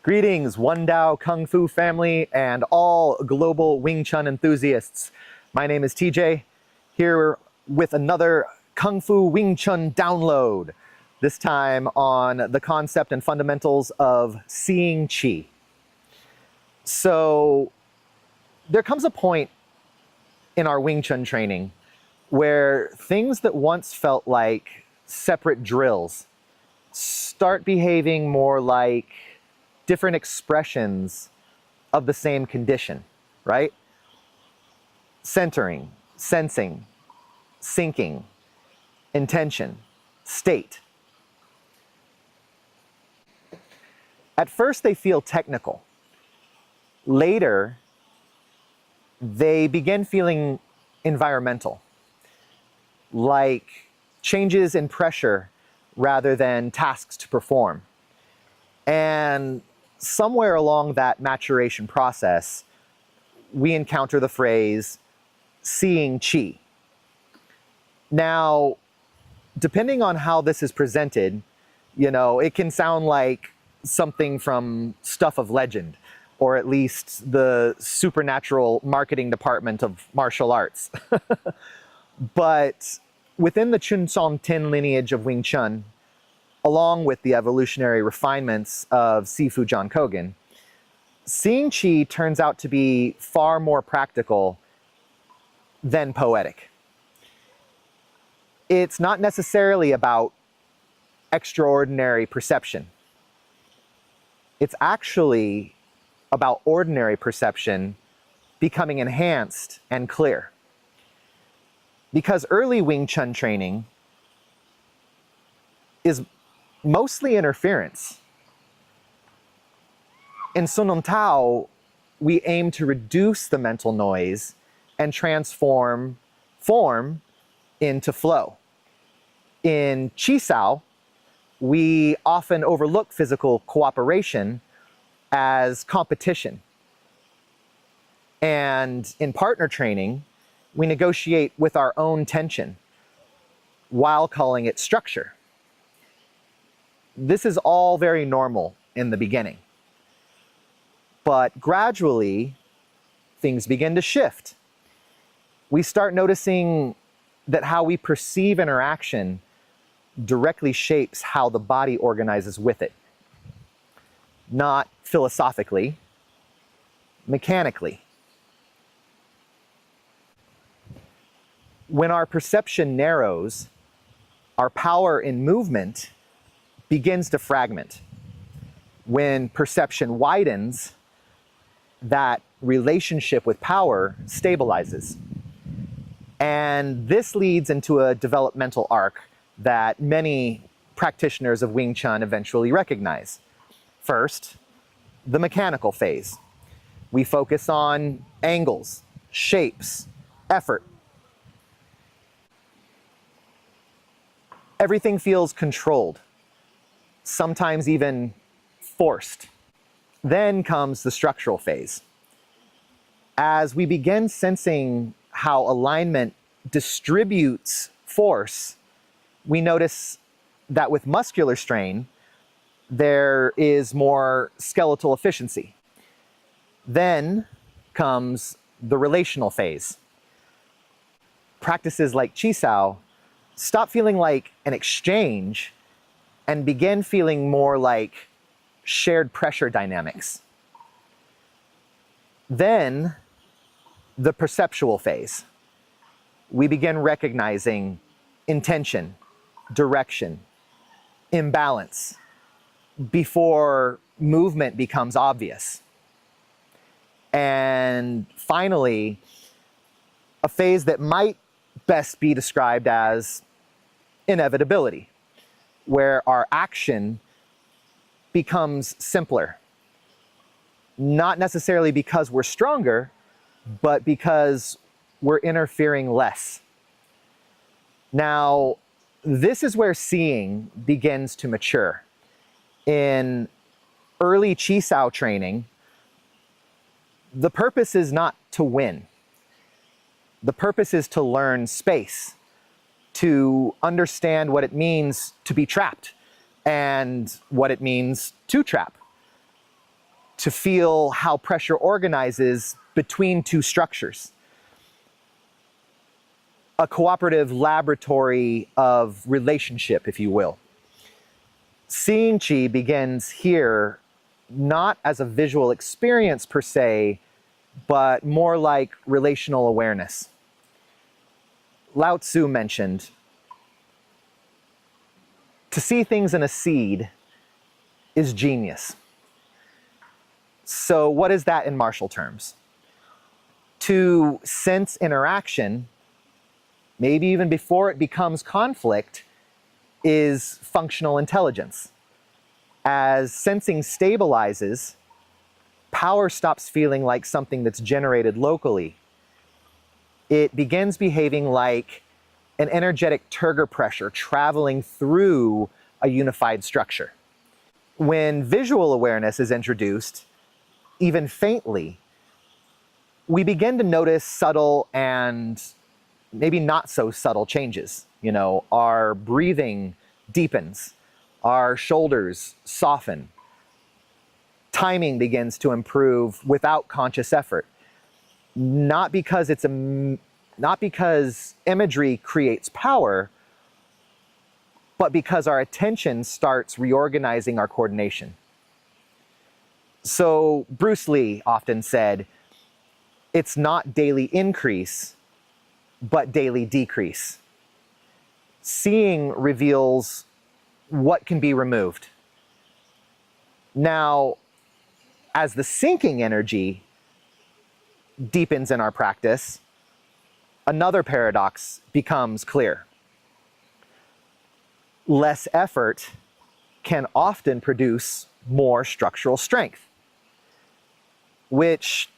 Greetings, One Dao Kung Fu family and all global Wing Chun enthusiasts. My name is TJ, here with another Kung Fu Wing Chun download, this time on the concept and fundamentals of seeing Qi. So there comes a point in our Wing Chun training where things that once felt like separate drills start behaving more like different expressions of the same condition, right? Centering, sensing, syncing, intention, state. At first they feel technical. Later, they begin feeling environmental, like changes in pressure rather than tasks to perform. And somewhere along that maturation process, we encounter the phrase, seeing Qi. Now, depending on how this is presented, it can sound like something from stuff of legend, or at least the supernatural marketing department of martial arts. But within the Chun Song Tin lineage of Wing Chun, along with the evolutionary refinements of Sifu John Kogan, seeing Qi turns out to be far more practical than poetic. It's not necessarily about extraordinary perception. It's actually about ordinary perception becoming enhanced and clear. Because early Wing Chun training is mostly interference. In Sun Lung Tao, we aim to reduce the mental noise and transform form into flow. In Chi Sao, we often overlook physical cooperation as competition. And in partner training, we negotiate with our own tension while calling it structure. This is all very normal in the beginning. But gradually, things begin to shift. We start noticing that how we perceive interaction directly shapes how the body organizes with it. Not philosophically, mechanically. When our perception narrows, our power in movement begins to fragment. When perception widens, that relationship with power stabilizes. And this leads into a developmental arc that many practitioners of Wing Chun eventually recognize. First, the mechanical phase. We focus on angles, shapes, effort. Everything feels controlled, sometimes even forced. Then comes the structural phase. As we begin sensing how alignment distributes force, we notice that with muscular strain, there is more skeletal efficiency. Then comes the relational phase. Practices like Chi Sao stop feeling like an exchange and begin feeling more like shared pressure dynamics. Then, the perceptual phase. We begin recognizing intention, direction, imbalance before movement becomes obvious. And finally, a phase that might best be described as inevitability, where our action becomes simpler. Not necessarily because we're stronger, but because we're interfering less. Now, this is where seeing begins to mature. In early Chi Sao training, the purpose is not to win. The purpose is to learn space, to understand what it means to be trapped and what it means to trap. to feel how pressure organizes between two structures. A cooperative laboratory of relationship, if you will. Seeing Qi begins here not as a visual experience per se, but more like relational awareness. Lao Tzu mentioned, to see things in a seed is genius. So what is that in martial terms? To sense interaction, maybe even before it becomes conflict, is functional intelligence. As sensing stabilizes, power stops feeling like something that's generated locally. It begins behaving like an energetic turgor pressure traveling through a unified structure. When visual awareness is introduced, even faintly, we begin to notice subtle and maybe not so subtle changes. Our breathing deepens, our shoulders soften, timing begins to improve without conscious effort. Not because imagery creates power, but because our attention starts reorganizing our coordination. So Bruce Lee often said, it's not daily increase, but daily decrease. Seeing reveals what can be removed. Now, as the sinking energy deepens in our practice, another paradox becomes clear. Less effort can often produce more structural strength, which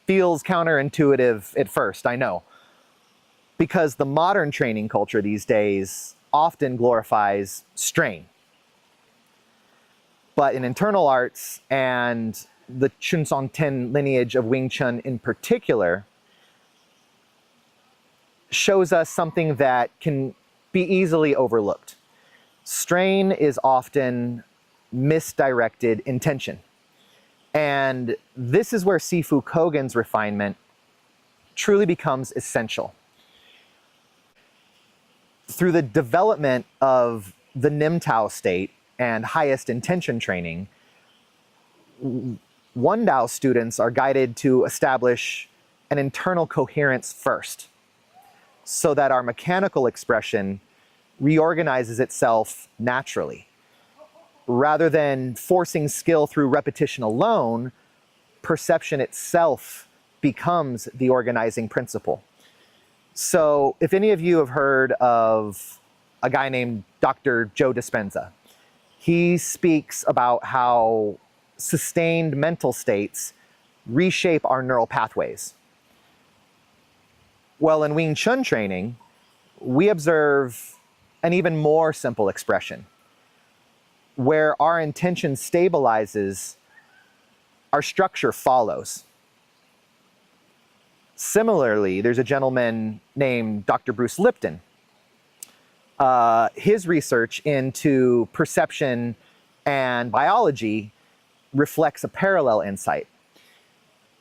feels counterintuitive at first, I know, because the modern training culture these days often glorifies strain. But in internal arts and the Chun Song Ten lineage of Wing Chun in particular, shows us something that can be easily overlooked. Strain is often misdirected intention. And this is where Sifu Kogan's refinement truly becomes essential. Through the development of the Nim Tao state and highest intention training, One Dao students are guided to establish an internal coherence first, so that our mechanical expression reorganizes itself naturally. Rather than forcing skill through repetition alone, perception itself becomes the organizing principle. So if any of you have heard of a guy named Dr. Joe Dispenza, he speaks about how sustained mental states reshape our neural pathways. Well, in Wing Chun training, we observe an even more simple expression, where our intention stabilizes, our structure follows. Similarly, there's a gentleman named Dr. Bruce Lipton. His research into perception and biology reflects a parallel insight.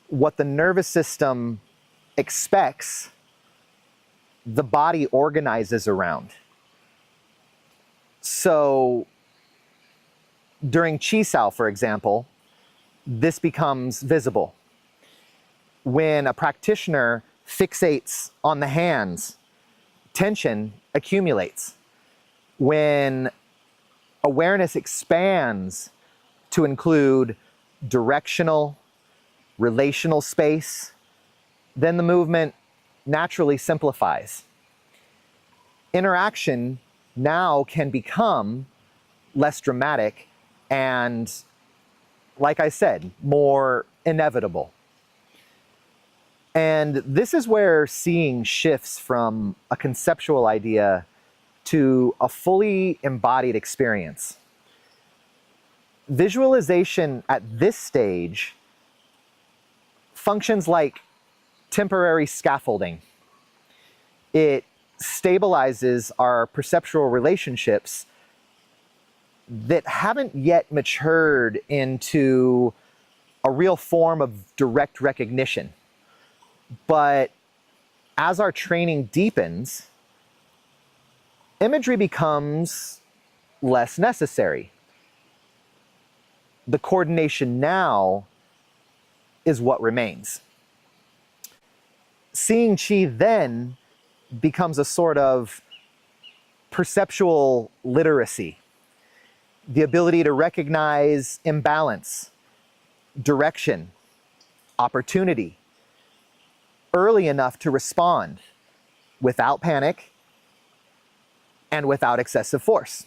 What the nervous system expects, the body organizes around. So during Chi Sao, for example, this becomes visible. When a practitioner fixates on the hands, tension accumulates. When awareness expands to include directional, relational space, then the movement naturally simplifies. Interaction now can become less dramatic and, like I said, more inevitable. And this is where seeing shifts from a conceptual idea to a fully embodied experience. Visualization at this stage functions like temporary scaffolding. It stabilizes our perceptual relationships that haven't yet matured into a real form of direct recognition. But as our training deepens, imagery becomes less necessary. The coordination now is what remains. Seeing Qi then becomes a sort of perceptual literacy, the ability to recognize imbalance, direction, opportunity, early enough to respond without panic and without excessive force.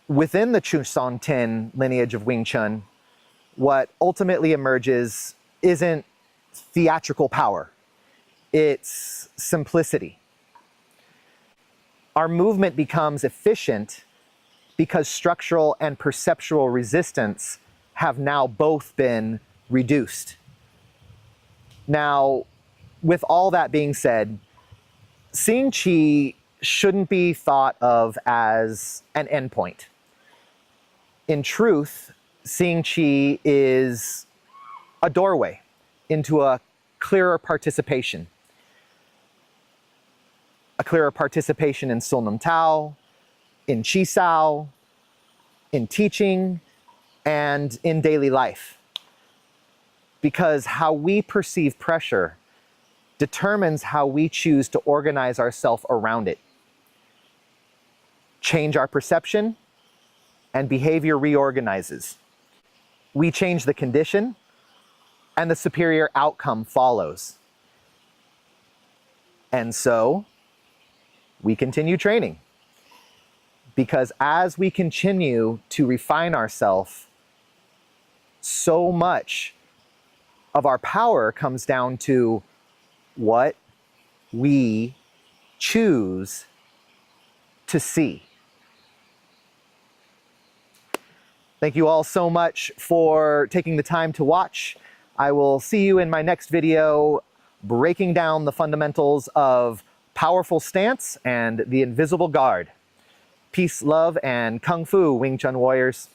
Within the Chusan Tin lineage of Wing Chun, what ultimately emerges isn't theatrical power, it's simplicity. Our movement becomes efficient because structural and perceptual resistance have now both been reduced. Now, with all that being said, seeing Qi shouldn't be thought of as an endpoint. In truth, seeing Qi is a doorway into a clearer participation. A clearer participation in Sul Nam Tao, in Qi Sao, in teaching, and in daily life. Because how we perceive pressure determines how we choose to organize ourselves around it. Change our perception, and behavior reorganizes. We change the condition, and the superior outcome follows. And so, we continue training. Because as we continue to refine ourselves, so much of our power comes down to what we choose to see. Thank you all so much for taking the time to watch. I will see you in my next video, breaking down the fundamentals of powerful stance and the invisible guard. Peace, love, and Kung Fu, Wing Chun warriors.